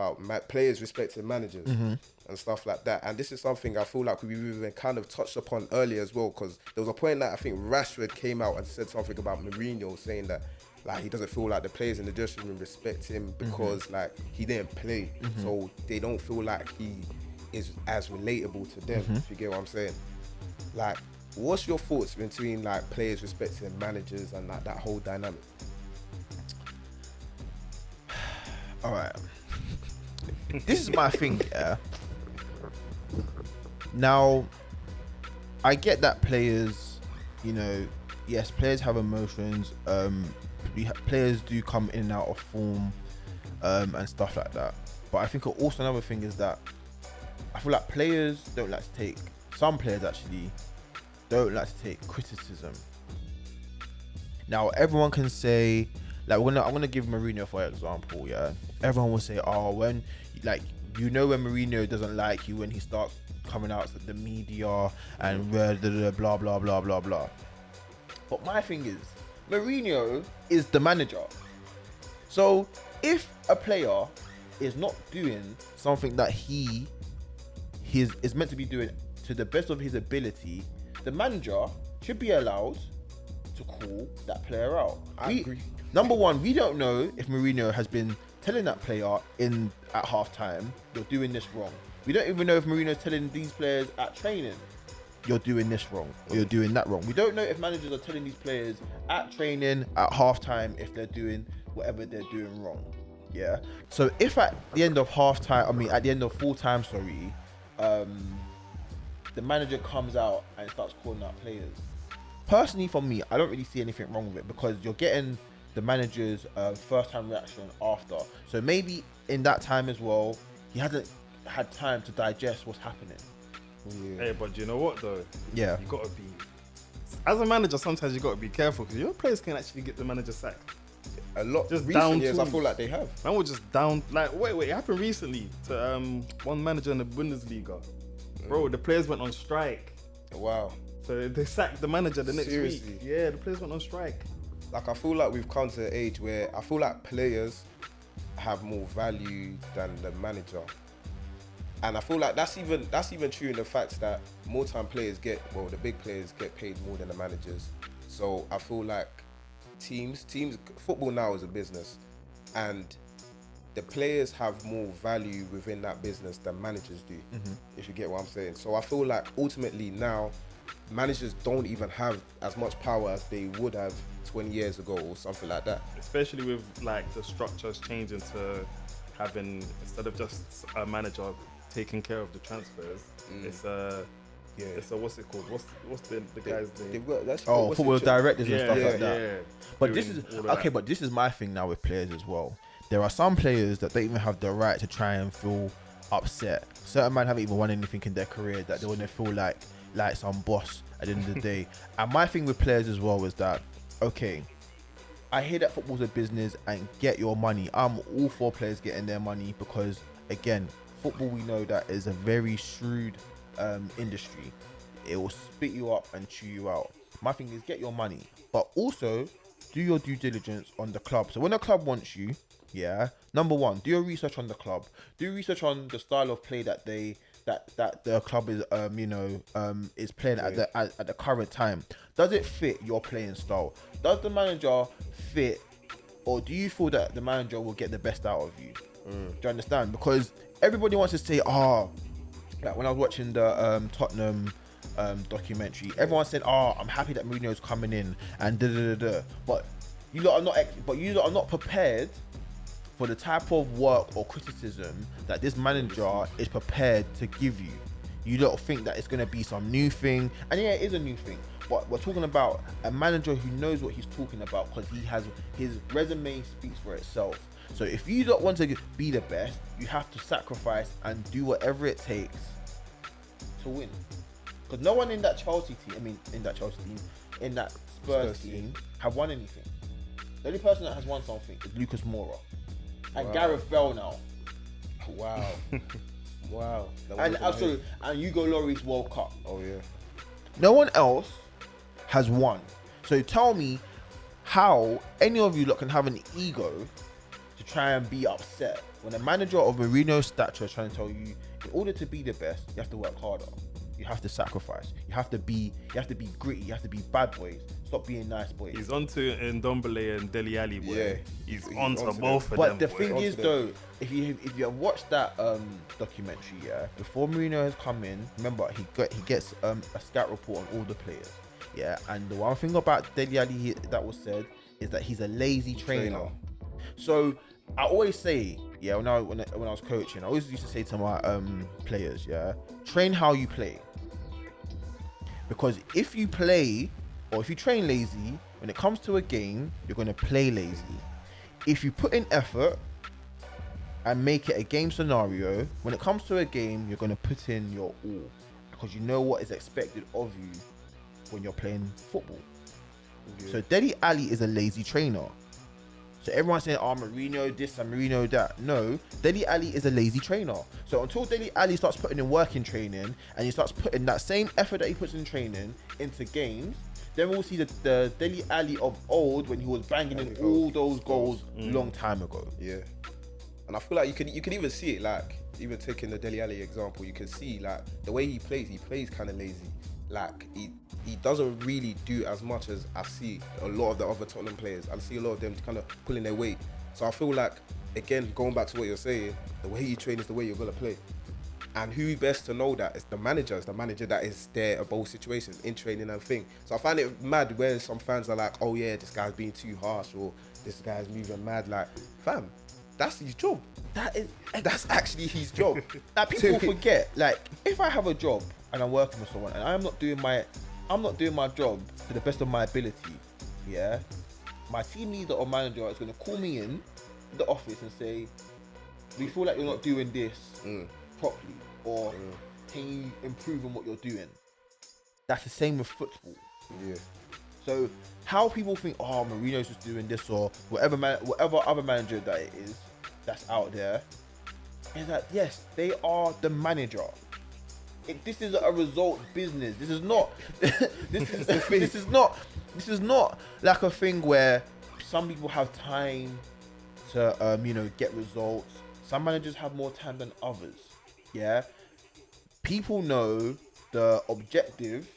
about players respecting managers and stuff like that. And this is something I feel like we've even kind of touched upon earlier as well, because there was a point that I think Rashford came out and said something about Mourinho, saying that like he doesn't feel like the players in the dressing room respect him because like he didn't play, so they don't feel like he is as relatable to them. If you get what I'm saying, like. What's your thoughts between like players respecting managers and like that whole dynamic? All right. This is my thing, yeah. Now, I get that players, you know, yes, players have emotions. Players do come in and out of form, and stuff like that. But I think also another thing is that I feel like players don't like to take. Some players actually don't like to take criticism. Now everyone can say, like, I'm gonna give Mourinho for example, yeah. Everyone will say, oh, when like when Mourinho doesn't like you when he starts coming out to the media and blah blah blah blah blah. But my thing is, Mourinho is the manager. So if a player is not doing something that he is meant to be doing to the best of his ability, the manager should be allowed to call that player out. I agree. Number one, we don't know if Mourinho has been telling that player at halftime, you're doing this wrong. We don't even know if Mourinho's telling these players at training, you're doing this wrong or you're doing that wrong. We don't know if managers are telling these players at training, at halftime, if they're doing whatever they're doing wrong. Yeah. So if at the end of at the end of full time, the manager comes out and starts calling out players. Personally, for me, I don't really see anything wrong with it because you're getting the manager's first-time reaction after. So maybe in that time as well, he hasn't had time to digest what's happening. Yeah. Hey, but you know what though? Yeah. You gotta be, as a manager, sometimes you gotta be careful because your players can actually get the manager sacked. A lot. Just recent down years, tools. I feel like they have. Man was just down. Like, wait, it happened recently to one manager in the Bundesliga. Bro, the players went on strike. Wow. So they sacked the manager the next Seriously? week. Yeah, the players went on strike. Like, I feel like we've come to an age where I feel like players have more value than the manager. And I feel like that's even true in the fact that more time players the big players get paid more than the managers. So I feel like football now is a business, and the players have more value within that business than managers do, if you get what I'm saying. So I feel like ultimately now, managers don't even have as much power as they would have 20 years ago or something like that. Especially with like the structures changing to having, instead of just a manager taking care of the transfers, it's a what's it called? What's the guy's name? Football directors and stuff like that. Yeah. But this is okay. But this is my thing now with players as well. There are some players that don't even have the right to try and feel upset. Certain men haven't even won anything in their career that they want to feel like some boss at the end of the day. And my thing with players as well is that, okay, I hear that football's a business and get your money. I'm all for players getting their money because, again, football, we know that is a very shrewd industry. It will spit you up and chew you out. My thing is get your money, but also do your due diligence on the club. So when a club wants you, number one, do your research on the club. Do research on the style of play that the club is is playing at the current time. Does it fit your playing style? Does the manager fit, or do you feel that the manager will get the best out of you? Do you understand? Because everybody wants to say, like when I was watching the Tottenham documentary, everyone said, I'm happy that Mourinho's coming in and but you lot are not prepared for the type of work or criticism that this manager is prepared to give you. You don't think that it's going to be some new thing, and yeah, it is a new thing, but we're talking about a manager who knows what he's talking about because his resume speaks for itself. So if you don't want to be the best, you have to sacrifice and do whatever it takes to win. Because no one in that Spurs team have won anything. The only person that has won something is Lucas Moura. And Gareth Bale now. Wow. Wow. And Hugo Lloris World Cup. Oh yeah. No one else has won. So tell me how any of you lot can have an ego to to try and be upset when a manager of Mourinho's stature is trying to tell you, in order to be the best, you have to work harder. You have to sacrifice. You have to be gritty. You have to be bad boys. Stop being nice boys. He's onto Ndombele and Dele Alli, boy. Yeah, he's onto both them. of them. But the boy. thing is, though, if you have watched that documentary, yeah, before Mourinho has come in, remember he gets a scout report on all the players, yeah, and the one thing about Dele Alli that was said is that he's a lazy trainer. So I always say, yeah, when I was coaching, I always used to say to my players, yeah, train how you play. Because if you play, or if you train lazy, when it comes to a game, you're going to play lazy. If you put in effort and make it a game scenario, when it comes to a game, you're going to put in your all. Because you know what is expected of you when you're playing football. Yeah. So Dele Alli is a lazy trainer. So everyone's saying, oh, Mourinho this and Mourinho that. No, Dele Alli is a lazy trainer. So until Dele Alli starts putting in work in training and he starts putting that same effort that he puts in training into games, then we'll see the Dele Alli of old when he was banging in all those goals long time ago. Yeah. And I feel like you can even see it, like, even taking the Dele Alli example, you can see, like, the way he plays kind of lazy. Like, he doesn't really do as much as I see a lot of the other Tottenham players. I see a lot of them kind of pulling their weight. So I feel like, again, going back to what you're saying, the way you train is the way you're going to play. And who best to know that? It's the manager. It's the manager that is there at both situations, in training and thing. So I find it mad where some fans are like, oh yeah, this guy's being too harsh, or this guy's moving mad. Like, fam, that's his job. That's actually his job. Like, people forget, like, if I have a job and I'm working with someone and I'm not doing my job to the best of my ability, yeah, my team leader or manager is going to call me in the office and say, we feel like you're not doing this properly, or can you improve on what you're doing? That's the same with football. Yeah. So how people think, oh, Mourinho's just doing this, or whatever other manager that it is that's out there, is that yes, they are the manager. This is a result business. This is not. This is not like a thing where some people have time to get results. Some managers have more time than others. Yeah, people know the objective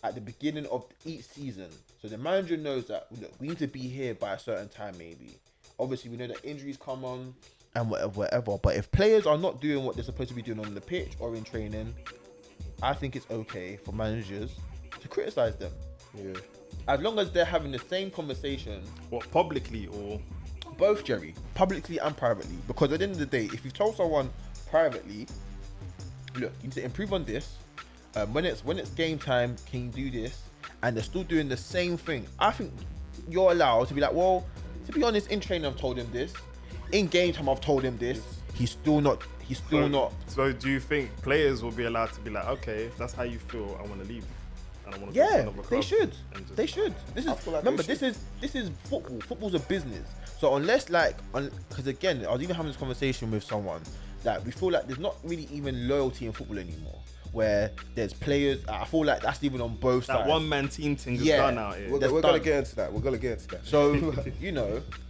at the beginning of each season. So the manager knows that, look, we need to be here by a certain time, maybe. Obviously, we know that injuries come on and whatever. But if players are not doing what they're supposed to be doing on the pitch or in training, I think it's okay for managers to criticize them. Yeah. As long as they're having the same conversation. What, publicly or? Both, Jerry. Publicly and privately. Because at the end of the day, if you've told someone privately, look, you need to improve on this. When it's game time, can you do this? And they're still doing the same thing. I think you're allowed to be like, well, to be honest, in training I've told him this. In game time I've told him this. He's still not. So do you think players will be allowed to be like, okay, if that's how you feel, I want to leave. And I want to go to another club. They should. This is football. Football's a business. So unless because again, I was even having this conversation with someone that we feel like there's not really even loyalty in football anymore. Where there's players, I feel like that's even on both sides. That one-man team thing is done out here. We're gonna get into that. So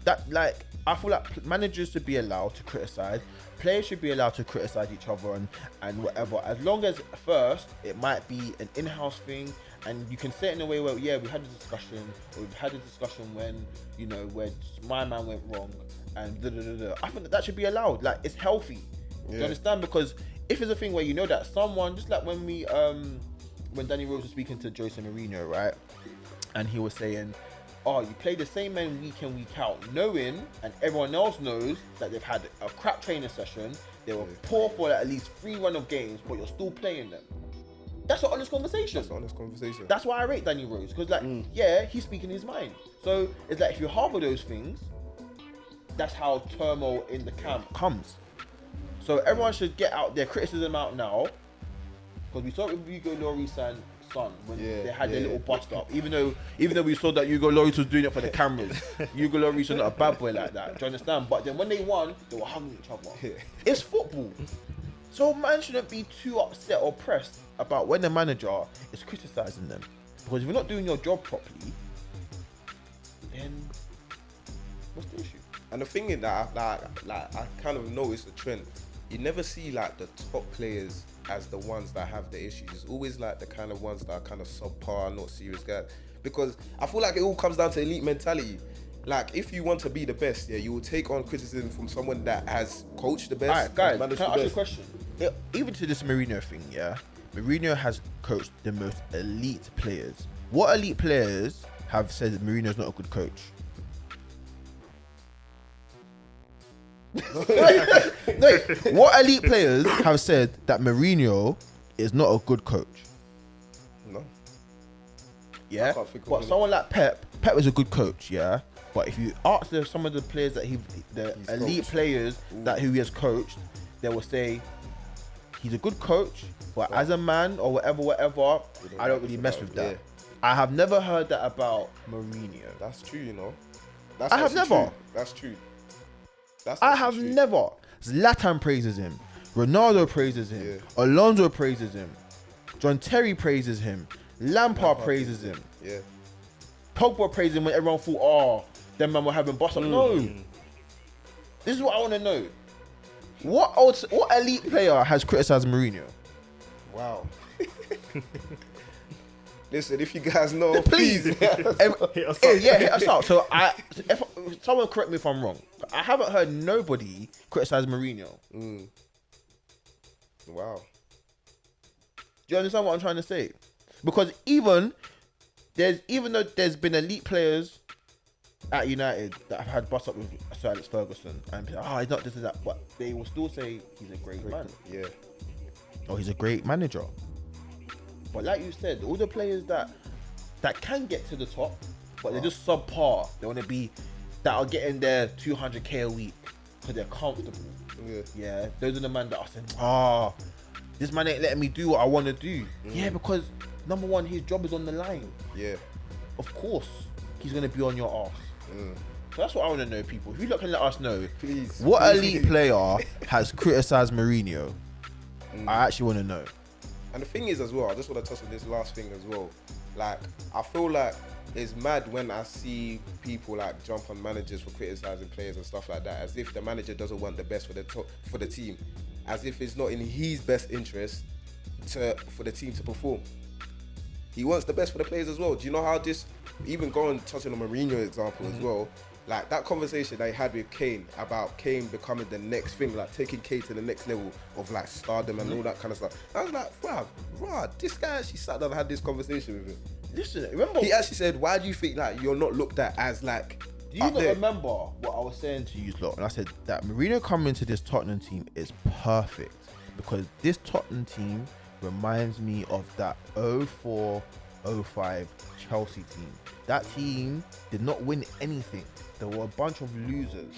that I feel like managers should be allowed to criticize. Players should be allowed to criticize each other and whatever. As long as first it might be an in-house thing, and you can say it in a way where, yeah, we had a discussion, or we've had a discussion when where my man went wrong, and I think that should be allowed. Like, it's healthy. Yeah. Do you understand? Because if it's a thing where that someone, just like when we when Danny Rose was speaking to Jose Mourinho, right, and he was saying, oh, you play the same men week in, week out, knowing, and everyone else knows, that they've had a crap training session, they were poor for at least 3 run of games, but you're still playing them. That's an honest conversation. That's why I rate Danny Rose, because yeah, he's speaking his mind. So it's like, if you harbour those things, that's how turmoil in the camp comes. So everyone should get out their criticism out now, because we saw it with Hugo Lloris son when they had their little bust up. Even though we saw that Hugo Lloris was doing it for the cameras, Hugo Lloris was not a bad boy like that. Do you understand? But then when they won, they were hugging each other. It's football, so man shouldn't be too upset or pressed about when the manager is criticising them, because if you're not doing your job properly, then what's the issue? And the thing is that I kind of noticed the trend. You never see like the top players as the ones that have the issues. It's always like the kind of ones that are kind of subpar, not serious guys. Because I feel like it all comes down to elite mentality. Like, if you want to be the best, yeah, you will take on criticism from someone that has coached the best. Alright, guys, managed can I the ask you a best. question? Even to this Mourinho thing, yeah, Mourinho has coached the most elite players. What elite players have said that Mourinho's not a good coach? No, what elite players have said that Mourinho is not a good coach? No. Yeah, can't think of but any. someone like Pep is a good coach, yeah. But if you ask some of the players that the He's elite coached. players that he has coached, they will say he's a good coach, but as a man or whatever, I don't really mess with that. Yeah. I have never heard that about Mourinho. That's true, you know. That's I have actually never. True. That's true. That's I actually have true. never. Zlatan praises him. Ronaldo praises him. Yeah. Alonso praises him. John Terry praises him. Lampard praises him. Yeah. Pogba praises him when everyone thought, oh, them man were having bust up. No. This is what I want to know. What elite player has criticised Mourinho? Wow. Listen, if you guys know, Please. please. Hit us Yeah, up. hit us out. So if someone correct me if I'm wrong. I haven't heard nobody criticize Mourinho. Wow. Do you understand what I'm trying to say? Because even though there's been elite players at United that have had bust up with Sir Alex Ferguson and be like, he's not this and that, but they will still say he's a great man. Yeah. Or he's a great manager. But like you said, all the players that can get to the top, but they're just subpar. They want to be that are getting their 200k a week because they're comfortable. Yeah, those are the men that are saying, this man ain't letting me do what I want to do. Yeah, because number one, his job is on the line. Yeah. Of course, he's gonna be on your ass. So that's what I want to know, people. If you can let us know, Please. what elite player has criticised Mourinho? I actually want to know. And the thing is as well, I just want to touch on this last thing as well. Like, I feel like it's mad when I see people like jump on managers for criticizing players and stuff like that, as if the manager doesn't want the best for the team, as if it's not in his best interest for the team to perform. He wants the best for the players as well. Do you know how this, even going touching on Mourinho example as well, like that conversation that he had with Kane about Kane becoming the next thing, like taking Kane to the next level of like stardom and all that kind of stuff. I was like, bruh, this guy actually sat down and had this conversation with him. Listen, remember He actually said, why do you think like you're not looked at as like do you up not there? remember what I was saying to you lot? And I said that Mourinho coming into this Tottenham team is perfect because this Tottenham team reminds me of that 04-05 Chelsea team. That team did not win anything. They were a bunch of losers.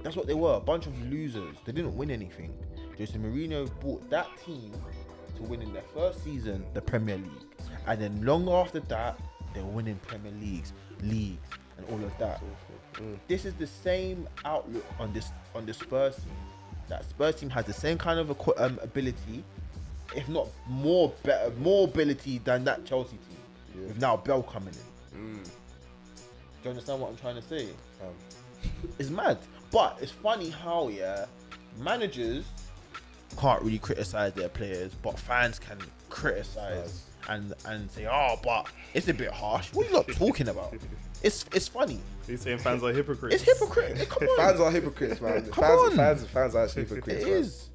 That's what they were, a bunch of losers. They didn't win anything. Jose Mourinho brought that team to win in their first season the Premier League. And then long after that, they were winning Premier Leagues and all of that. This is the same outlook on this Spurs team. That Spurs team has the same kind of ability, if not more ability than that Chelsea team. With now Bell coming in. Do you understand what I'm trying to say? It's mad. But it's funny how, managers can't really criticize their players, but fans can criticize and say, but it's a bit harsh. What are you lot talking about? It's funny. He's saying fans are hypocrites. It's hypocrite. Come on. Fans are hypocrites, man. Come on. Fans are actually hypocrites. It man. is.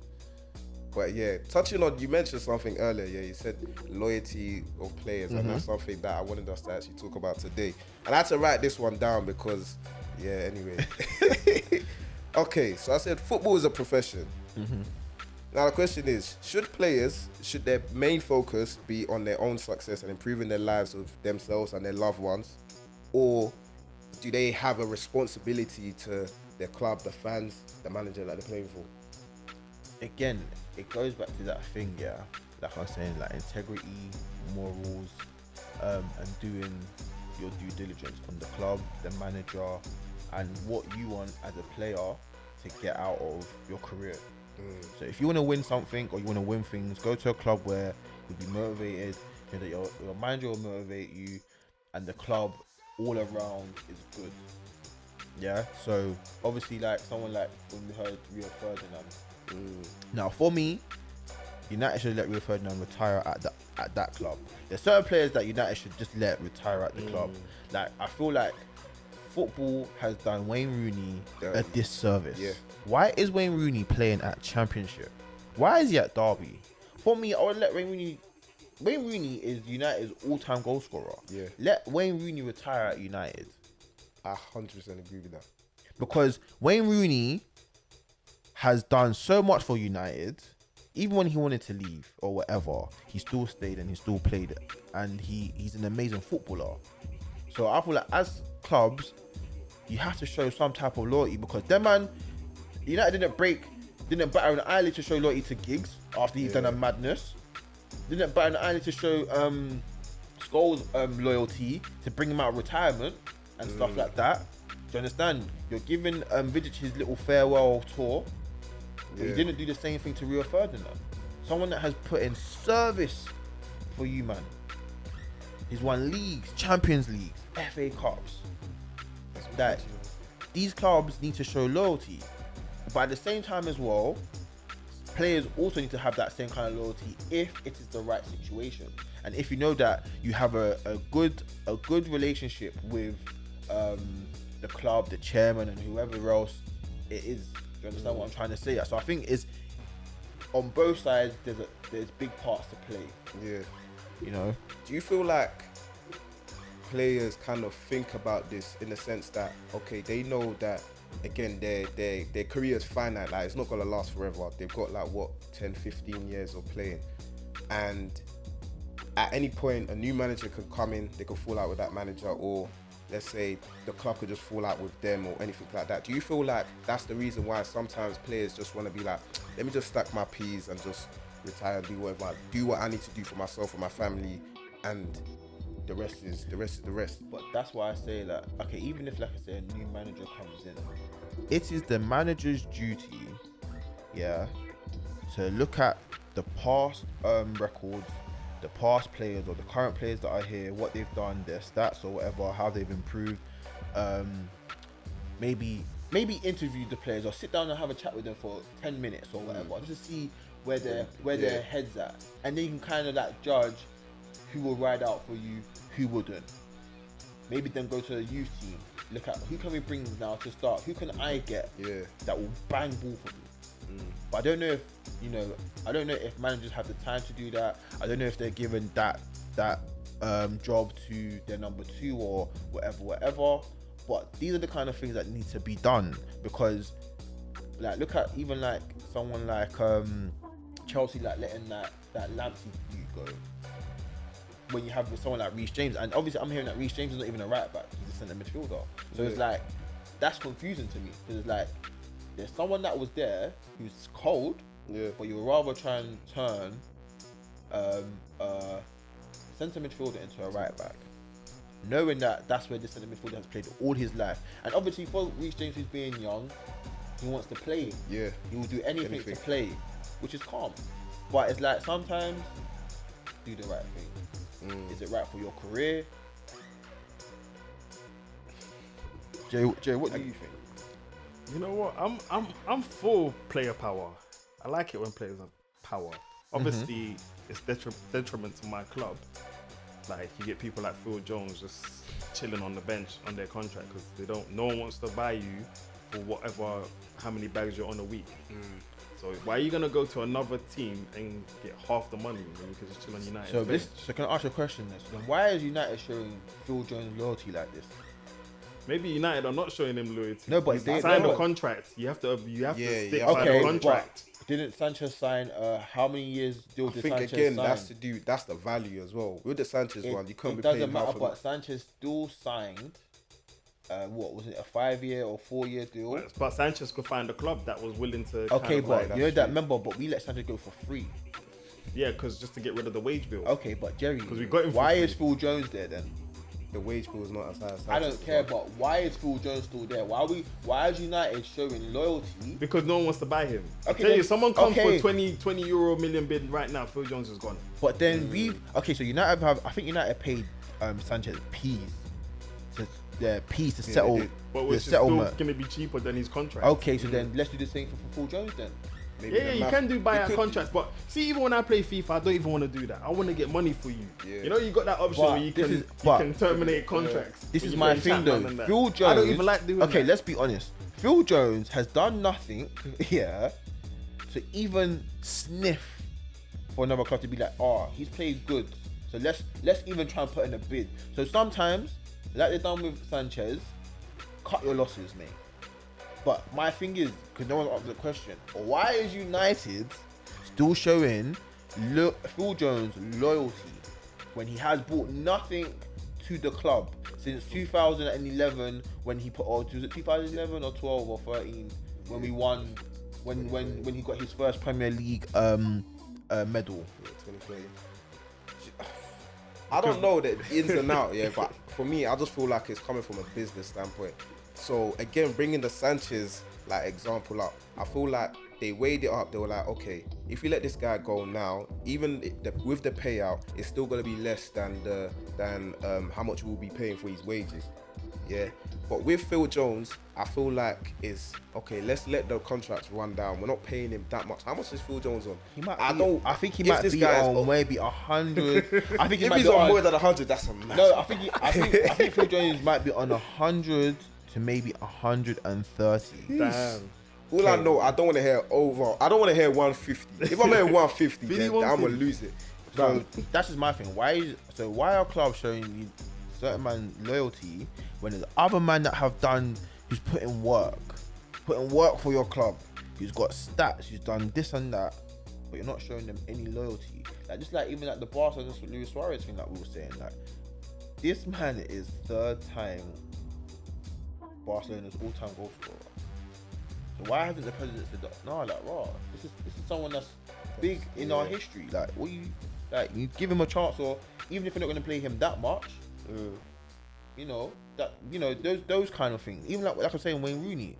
But yeah, touching on, you mentioned something earlier. Yeah, you said loyalty of players, and that's something that I wanted us to actually talk about today. And I had to write this one down because, anyway. Okay, so I said football is a profession. Now the question is, should their main focus be on their own success and improving their lives of themselves and their loved ones, or do they have a responsibility to their club, the fans, the manager that they're playing for? Again, it goes back to that thing, like I was saying, like integrity, morals, and doing your due diligence on the club, the manager, and what you want as a player to get out of your career. So if you want to win something or you want to win things, go to a club where you'll be motivated, you know, that your manager will motivate you, and the club all around is good. Yeah. So obviously, like someone like when we heard Rio Ferdinand. Now, for me, United should let Rio Ferdinand retire at that club. There's certain players that United should just let retire at the club. Like I feel like football has done Wayne Rooney a disservice. Yeah. Why is Wayne Rooney playing at Championship? Why is he at Derby? For me, I would let Wayne Rooney. Wayne Rooney is United's all-time goal scorer. Yeah. Let Wayne Rooney retire at United. I 100% agree with that. Because Wayne Rooney has done so much for United. Even when he wanted to leave or whatever, he still stayed and he still played it. And he's an amazing footballer. So I feel like as clubs, you have to show some type of loyalty, because them man, United didn't batter an eyelid to show loyalty to Giggs after he's done a madness. Didn't batter an eyelid to show Scholes loyalty to bring him out of retirement and stuff like that. Do you understand? You're giving Vidic his little farewell tour. But you didn't do the same thing to Rio Ferdinand. Someone that has put in service for you, man. He's won leagues, Champions Leagues, FA Cups. That these clubs need to show loyalty. But at the same time as well, players also need to have that same kind of loyalty if it is the right situation. And if you know that you have a good relationship with the club, the chairman, and whoever else it is. Do you understand what I'm trying to say? So I think it's on both sides. There's big parts to play. Yeah. You know. Do you feel like players kind of think about this in the sense that, okay, they know that again their career is finite, like it's not gonna last forever. They've got like 10, 15 years of playing, and at any point a new manager could come in, they could fall out with that manager, or let's say the club could just fall out with them or anything like that. Do you feel like that's the reason why sometimes players just want to be like, let me just stack my P's and just retire and do whatever, do what I need to do for myself and my family, and the rest is the rest? But that's why I say that, okay, even if, like I say, a new manager comes in, it is the manager's duty, to look at the past records, the past players or the current players that are here, what they've done, their stats or whatever, how they've improved. Maybe interview the players or sit down and have a chat with them for 10 minutes or whatever, just to see where their heads at, and then you can kind of like judge who will ride out for you, who wouldn't. Maybe then go to the youth team, look at who can we bring now to start, who can I get that will bang ball for me. But I don't know if managers have the time to do that. I don't know if they're given that job to their number 2 or whatever. But these are the kind of things that need to be done, because like look at even like someone like Chelsea, like letting that Lamptey dude go. When you have someone like Reece James, and obviously I'm hearing that Reece James is not even a right back, he's a centre midfielder. So it's like, that's confusing to me, because it's like there's someone that was there who's cold, but you would rather try and turn centre midfielder into a right back, knowing that that's where the centre midfielder has played all his life. And obviously for Reece James, who's being young, he wants to play. Yeah, he will do anything to play, which is calm. But it's like sometimes do the right thing. Is it right for your career? Jay, what do you think? You know what? I'm for player power. I like it when players have power. Obviously, it's detriment to my club. Like you get people like Phil Jones just chilling on the bench on their contract because no one wants to buy you for how many bags you're on a week. So why are you gonna go to another team and get half the money when you can just chill on United? So can I ask you a question? Then why is United showing Phil Jones loyalty like this? Maybe United are not showing him loyalty. No, but they signed a contract. You have to stick by the contract. Didn't Sanchez sign? How many years deal did Sanchez sign? I think that's the value as well. With the Sanchez one, you couldn't be paying half. It doesn't matter, but Sanchez still signed. What was it, a 5-year or 4-year deal? But Sanchez could find a club that was willing to. Okay, but you know that, remember, but we let Sanchez go for free. Yeah, because just to get rid of the wage bill. Okay, but Jerry, because we got him. Why is Phil Jones there then? The wage bill is not as high as Sanchez. I don't care, but why is Phil Jones still there? Why is United showing loyalty? Because no one wants to buy him. Okay, I tell you, someone comes for 20 euro million bid right now. Phil Jones is gone. But then so United I think United paid Sanchez P's piece to settle But the which is still settlement. going to be cheaper than his contract. Okay, so then let's do the same for Phil Jones then. Maybe Yeah, you can do buyout contracts, but see, even when I play FIFA, I don't even want to do that. I want to get money for you. Yeah. You know, you got that option But where you this can terminate contracts. This when is you my play thing though. Chapman and that. Phil Jones. I don't even like doing Okay, that. let's be honest. Phil Jones has done nothing, to even sniff for another club to be like, he's played good. So let's even try and put in a bid. So sometimes, like they've done with Sanchez, cut your losses, mate. But my thing is, because no one asked the question, why is United still showing Phil Jones loyalty when he has brought nothing to the club since 2011 when he was it 2011 or 12 or 13 when we won when he got his first Premier League medal. 2020. I don't know the ins and out, but for me, I just feel like it's coming from a business standpoint. So again, bringing the Sanchez example up, I feel like they weighed it up. They were like, okay, if we let this guy go now, even with the payout, it's still gonna be less than how much we'll be paying for his wages. Yeah, but with Phil Jones, I feel like it's okay. Let's let the contracts run down. We're not paying him that much. How much is Phil Jones on? I think he might be on maybe 100. I think if he's on more than 100, that's a massive. No, I think Phil Jones might be on 100 to maybe 130. Damn. All I know, I don't want to hear over. I don't want to hear 150. If I'm at 150, then I'm gonna lose it. So that's just my thing. Why are clubs showing you certain man loyalty when there's other man that have done, who's put in work for your club, who's got stats, who's done this and that, but you're not showing them any loyalty? Like just like even like the Barca Luis Suarez thing that we were saying, like this man is third time Barcelona's all-time goal scorer. So why hasn't the president said that? No, like, this is someone that's big in our history. Like, what you give him a chance, or even if you're not going to play him that much, those kind of things. Even like I'm saying, Wayne Rooney.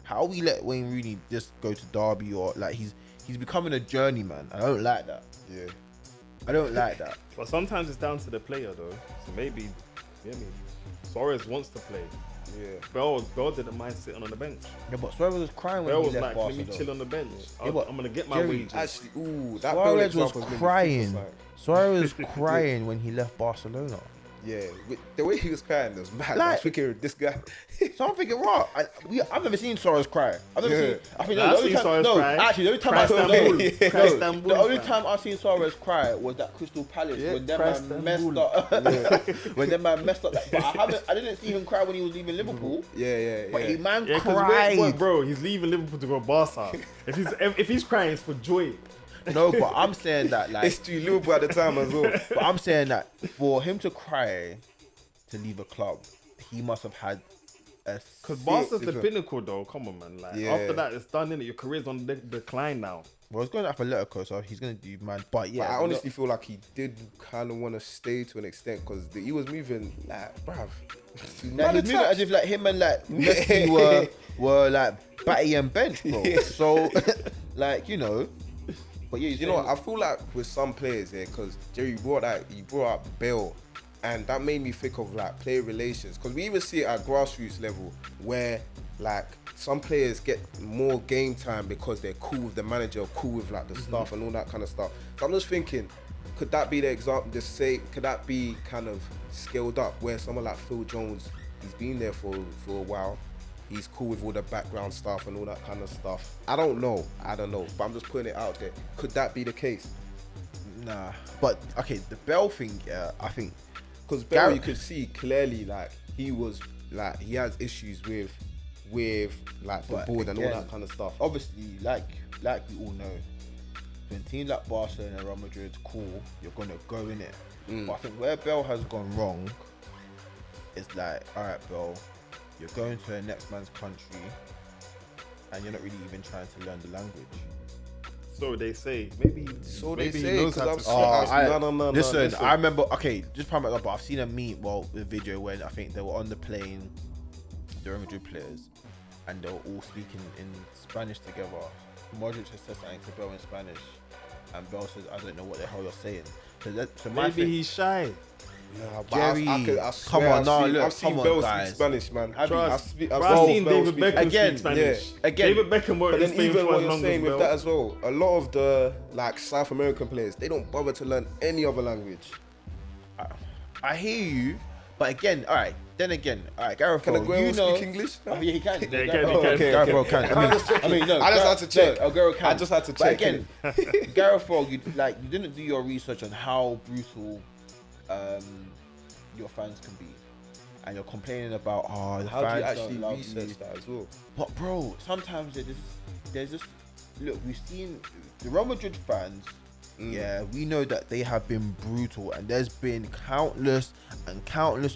How we let Wayne Rooney just go to Derby, or like he's becoming a journeyman? I don't like that. Yeah, I don't like that. But sometimes it's down to the player though. So maybe, Suarez wants to play. yeah. Bell didn't mind sitting on the bench. Yeah, but Suarez was crying when Bell he was left like, Barca. let me chill on the bench. Yeah, but I'm gonna get my Jerry, wages. Actually, that Suarez Bell was example made me think crying. of, like, Suarez was crying when he left Barcelona. Yeah, the way he was crying was mad. Like- I was thinking, this guy. So I'm thinking, I've never seen Suarez cry. I've never seen. I think I've seen Suarez cry. Actually, the only time Cry I Istanbul. Cry Istanbul, the only fam. time I've seen Suarez cry was that Crystal Palace when that Cry man messed Istanbul. up. When that man messed up, but I didn't see him cry when he was leaving Liverpool. Yeah. But he Yeah, 'cause cried. bro, he's leaving Liverpool to go Barca. if he's crying, it's for joy. No, but I'm saying that like, It's to Liverpool at the time as well. but I'm saying that for him to cry to leave a club, he must have had a. Because sick- Barca's the pinnacle, though. Come on, man. Like Yeah. after that, it's done. Innit? Your career's on the decline now. Well, he's going to Atletico, so he's going to do man. But yeah, But I honestly feel like he did kind of want to stay to an extent because he was moving like, bruv. Like, he's moving as if like him and like Messi were like batty and bench, bro. So like but yeah, You know, I feel like with some players here, because Jerry brought up Bale, and that made me think of like player relations. Because we even see it at grassroots level where like some players get more game time because they're cool with the manager, cool with like the staff and all that kind of stuff. So I'm just thinking, could that be the example? Could that be kind of scaled up where someone like Phil Jones, he's been there for a while. He's cool with all the background stuff and all that kind of stuff. I don't know, but I'm just putting it out there. Could that be the case? Nah, but okay, the Bell thing, yeah, I think Because Bell, you could see clearly, like he has issues with like the But board and all again, that kind of stuff. obviously, like we all know, when teams like Barcelona and Real Madrid, cool, you're gonna go in it. But I think where Bell has gone wrong is like, all right, Bell, you're going to the next man's country, and you're not really even trying to learn the language. So they say. Maybe he knows how to. No. Listen, I remember. Okay, just prime it up. But I've seen a meme, a video when I think they were on the plane, the Real Madrid players, and they were all speaking in Spanish together. Modric has said something to Bell in Spanish, and Bell says, "I don't know what the hell you're saying." So my Maybe thing, he's shy. Nah, but Jerry, I come swear on, no, look, I've seen come on, Bell guys. speak Spanish, man. Trust. I've I've seen Bell David speak Beckham Again, speak Spanish. again. David Beckham But worked then in Spain even for what as you're long saying as with Bell. that as well, a lot of the like South American players, they don't bother to learn any other language. I hear you, but again, all right. Then again, all right, Gareth Can Bale, Aguero you know, speak English? Oh, yeah, he can. Yeah, he Gareth can, Bale- he can. Gareth Bale can. I mean, no. I just had to check. No, Aguero can. I just had to But check, again, Gareth Bale, you didn't do your research on how brutal your fans can be, and you're complaining about the How do you fans actually don't love research you. that as well? But bro, sometimes there's just look. We've seen the Real Madrid fans. Yeah, we know that they have been brutal, and there's been countless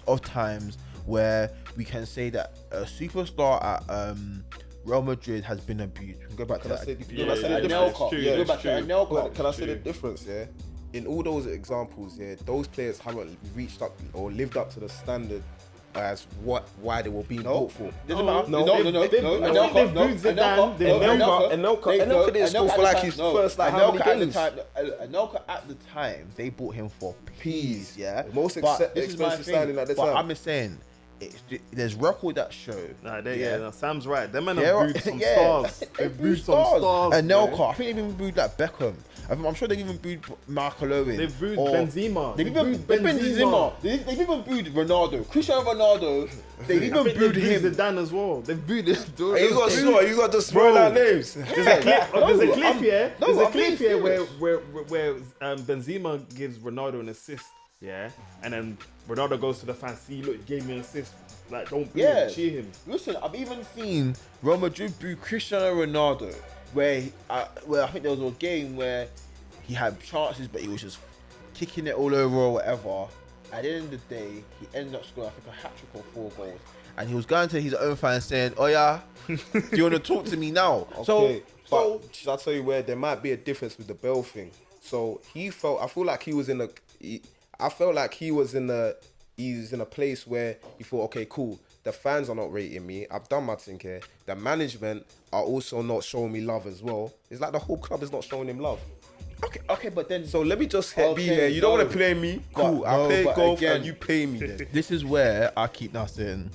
of times where we can say that a superstar at Real Madrid has been abused. We can go back to Can I that. say Yeah, can I say the it's difference? true, Yeah, it's go back to true. Anelka. Can I say the True. difference? Yeah, in all those examples, yeah, those players haven't reached up or lived up to the standard as why they were being bought for. Doesn't matter. No, They've booed Zidane. Anelka didn't score for like his first like how many games? Anelka at the time, they bought him for peas, yeah. The most But this is my expensive thing. signing at the But time. I'm just saying, there's record that show. No, Sam's right. Them men They're- have booed some yeah. stars. They've booed some stars. Anelka, I think they've even booed like Beckham. I'm sure they've even booed Marco Owen. They've booed or- Benzema. They've even booed Benzema. They've even booed Ronaldo. Cristiano Ronaldo. They've even booed him. Zidane as well. They've booed him. You got to throw out names. There's a clip here. no, There's a I'm being clip here serious. where Benzema gives Ronaldo an assist. Yeah, and then Ronaldo goes to the fans. See, look, he gave me an assist. Like, don't boo him, cheer him. Listen, I've even seen Real Madrid boo Cristiano Ronaldo, where I think there was a game where he had chances, but he was just kicking it all over or whatever. At the end of the day, he ended up scoring, I think, a hat-trick or 4 goals. And he was going to his own fans saying, "Oh yeah, do you want to talk to me now?" Okay, so shall I tell you where there might be a difference with the Bell thing? So I feel like he was in a place where he thought, okay, cool. The fans are not rating me. I've done my thing here. The management are also not showing me love as well. It's like the whole club is not showing him love. Okay, but then So let me just be here. You don't want to play me? Cool. I play golf and you pay me then. This is where I keep now saying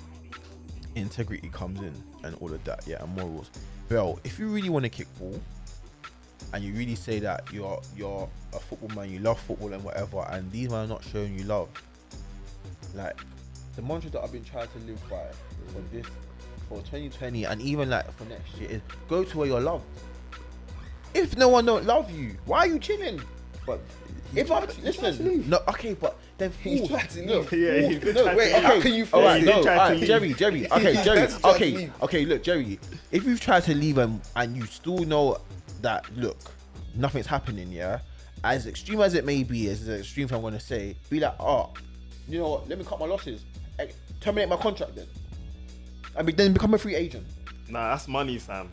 integrity comes in and all of that, yeah, and morals. Bell, if you really want to kick ball and you really say that you're a football man, you love football and whatever, and these men are not showing you love, like the mantra that I've been trying to live by for 2020 and even like for next year is go to where you're loved. If no one don't love you, why are you chilling? But If I listen, no, okay, but then He's fools. tried to No, leave. Yeah, he's been no, trying wait, to okay. How can you All right, He's no, tried all to right, leave. Jerry. Okay, He's Jerry. tried to Okay, leave. okay. Look, Jerry. If you've tried to leave and you still know that, look, nothing's happening. Yeah, as extreme as it may be, as an extreme thing I'm gonna say, be like, oh, you know what? Let me cut my losses. Terminate my contract then. I mean, then become a free agent. Nah, that's money, Sam.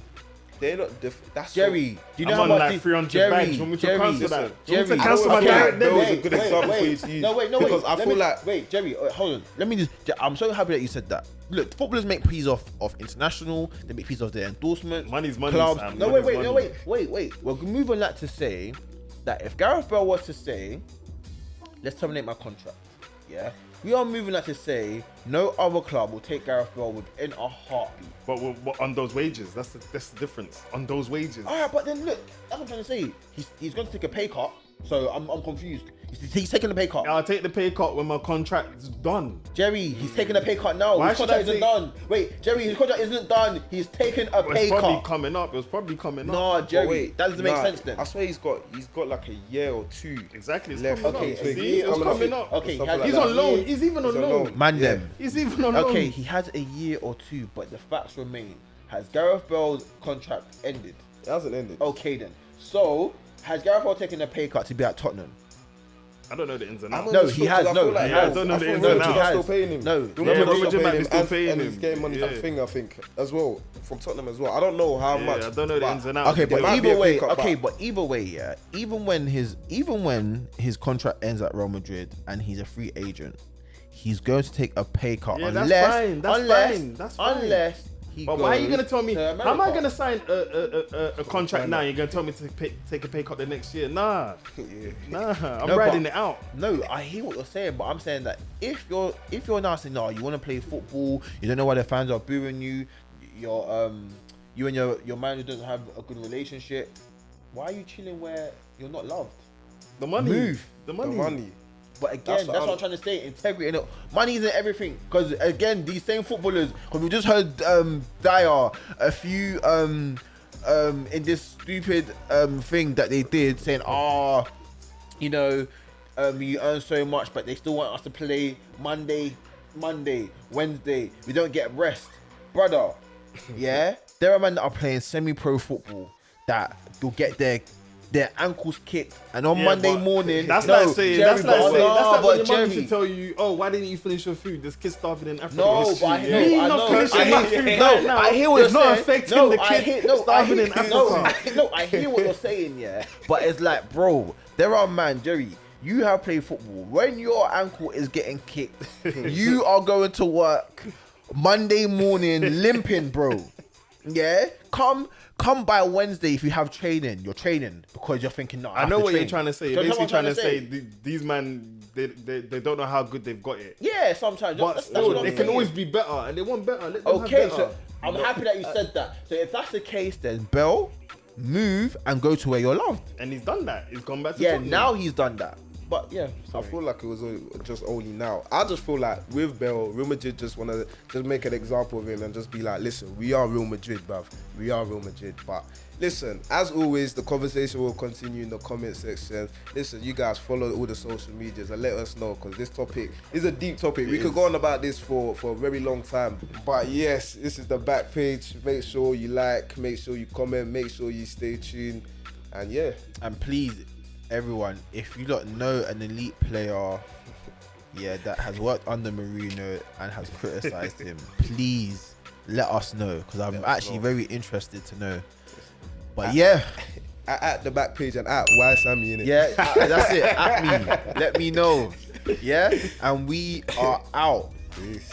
they're not. That's Jerry, do you know I'm how on much? like 300 bags. Want me to cancel that? Jerry, Want me to cancel my okay, direct that was debit? a good example for you to use. No, wait, because I feel like wait, Jerry, hold on. Let me just. I'm so happy that you said that. Look, footballers make peas off international. They make peas off their endorsements. Money's money, clubs. Sam. No, Money's wait. money. We're moving that to say that if Gareth Bale was to say, let's terminate my contract, yeah, we are moving that to say no other club will take Gareth Bale within a heartbeat. But on those wages, that's the difference. On those wages. All right, but then look, that's what I'm trying to say. He's going to take a pay cut, so I'm confused. He's taking a pay cut. I'll take the pay cut when my contract's done. Jerry, he's taking a pay cut now. Why His should contract I isn't take- done. Wait, Jerry, his contract isn't done. He's taking a It pay was probably cut. coming up. It was probably coming up. No, Jerry, wait, that doesn't make nah, sense then. I swear he's got like a year or two Exactly. It's left. coming Okay, up. okay, See, it was coming up. Okay, Stuff like He's that. on loan. He's even on He's on loan. loan. Man, Yeah. them. He's even on loan. Okay, he has a year or two, but the facts remain. Has Gareth Bale's contract ended? It hasn't ended. Okay then. So, has Gareth Bale taken a pay cut to be at Tottenham? I don't know the ins and I'm outs. not No, even he sure, has, 'cause I no, feel like he has. I I don't know I the feel ins Real and Madrid outs. are still paying him. No, Real yeah, Madrid are Real still Madrid might paying be still him, paying and he's him. getting money. Yeah. I think as well from Tottenham as well. I don't know how much. Yeah, I don't know the but ins and outs. Okay, There but might be either a way, pay cut back. but either way, yeah. Even when his contract ends at Real Madrid and he's a free agent, he's going to take a pay cut Yeah, that's unless fine, that's fine, that's fine. unless But why are you gonna tell me? to How am I America. gonna sign a contract now? You're gonna tell me to take a pay cut the next year? Nah, I'm riding it out. No, I hear what you're saying, but I'm saying that if you're now saying, no, you want to play football, you don't know why the fans are booing you, you and your manager don't have a good relationship, why are you chilling where you're not loved? The money, Move. the money. But again, that's what I'm trying to say. Integrity, and money isn't everything. Because again, these same footballers, because we just heard Dyer a few in this stupid thing that they did, saying, you earn so much, but they still want us to play Monday, Wednesday. We don't get rest, brother. Yeah, there are men that are playing semi-pro football that will get their ankles kicked, and on Monday morning, that's like saying when your Jerry, mum should tell you, oh, why didn't you finish your food? This kid's starving in Africa. No, but I hear what it's you're not saying. affecting the kid starving in Africa. I hear what you're saying, yeah, but it's like, bro, there are Jerry. You have played football. When your ankle is getting kicked, you are going to work Monday morning limping, bro. Yeah, come by Wednesday if you have training. You're training because you're thinking, no, I know what you're trying to say. You're basically trying to say these men, they don't know how good they've got it. Yeah, sometimes. But still, they can always be better, and they want better. Let them have better. So I'm happy that you said that. So if that's the case, then Bell, move and go to where you're loved. And he's done that. He's gone back to Tottenham. Now he's done that. But yeah, I feel like it was just only now. I just feel like with Bell, Real Madrid just want to just make an example of him and just be like, listen, we are Real Madrid, bruv. We are Real Madrid. But listen, as always, the conversation will continue in the comment section. Listen, you guys follow all the social medias and let us know, because this topic is a deep topic. We could go on about this for a very long time. But yes, this is the back page. Make sure you like, make sure you comment, make sure you stay tuned. And yeah. And please, everyone, if you don't know an elite player, that has worked under Mourinho and has criticised him, please let us know, because I'm actually very interested to know. But at the back page and at why Sammy in it. Yeah, that's it. At me, let me know. Yeah, and we are out. Peace.